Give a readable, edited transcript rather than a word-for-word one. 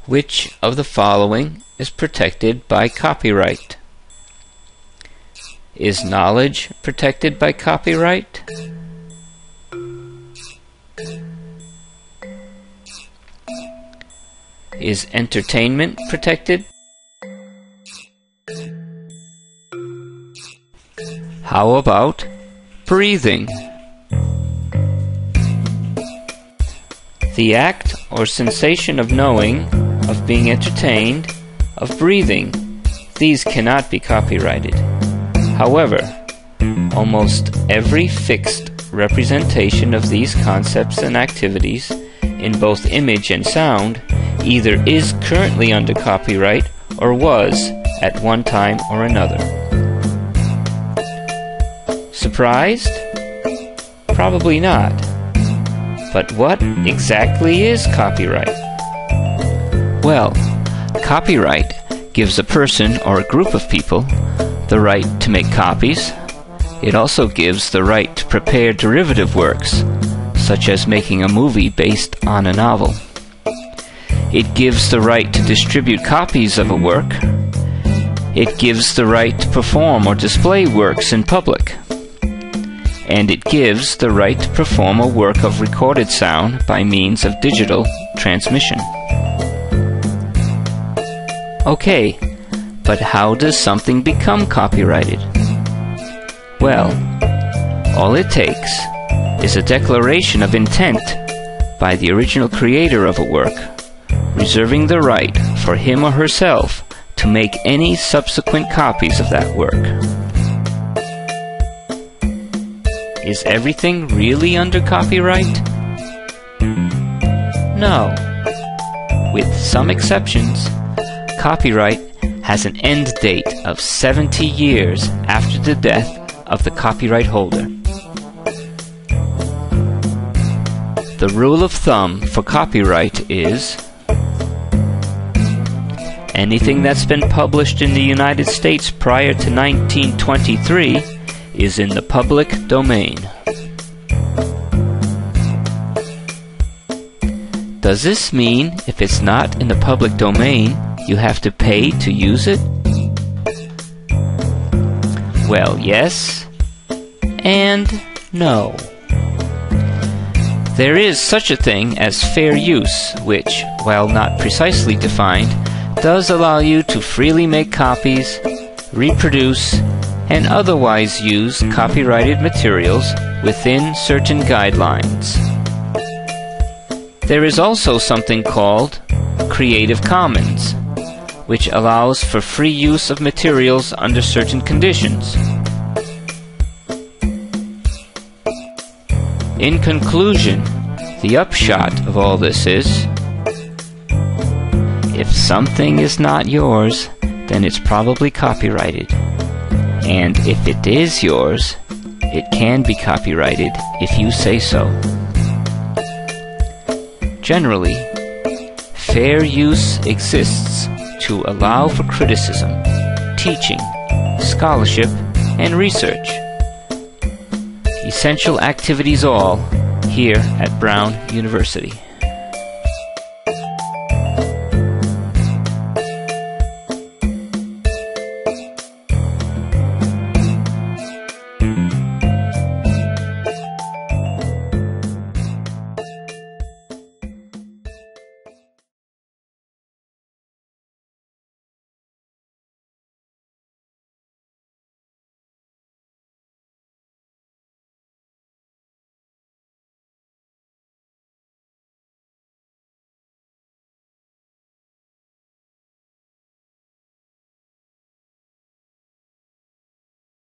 Which of the following is protected by copyright? Is knowledge protected by copyright? Is entertainment protected? How about breathing? The act or sensation of knowing, of being entertained, of breathing, these cannot be copyrighted. However, almost every fixed representation of these concepts and activities, in both image and sound, either is currently under copyright or was at one time or another. Surprised? Probably not. But what exactly is copyright? Well, copyright gives a person or a group of people the right to make copies. It also gives the right to prepare derivative works, such as making a movie based on a novel. It gives the right to distribute copies of a work. It gives the right to perform or display works in public. And it gives the right to perform a work of recorded sound by means of digital transmission. Okay, but how does something become copyrighted? Well, all it takes is a declaration of intent by the original creator of a work, reserving the right for him or herself to make any subsequent copies of that work. Is everything really under copyright? No. With some exceptions, copyright has an end date of 70 years after the death of the copyright holder. The rule of thumb for copyright is anything that's been published in the United States prior to 1923 is in the public domain. Does this mean if it's not in the public domain, you have to pay to use it? Well, yes and no. There is such a thing as fair use, which, while not precisely defined, does allow you to freely make copies, reproduce, and otherwise use copyrighted materials within certain guidelines. There is also something called Creative Commons, which allows for free use of materials under certain conditions. In conclusion, the upshot of all this is, if something is not yours, then it's probably copyrighted. And if it is yours, it can be copyrighted if you say so. Generally, fair use exists to allow for criticism, teaching, scholarship, and research. Essential activities all here at Brown University.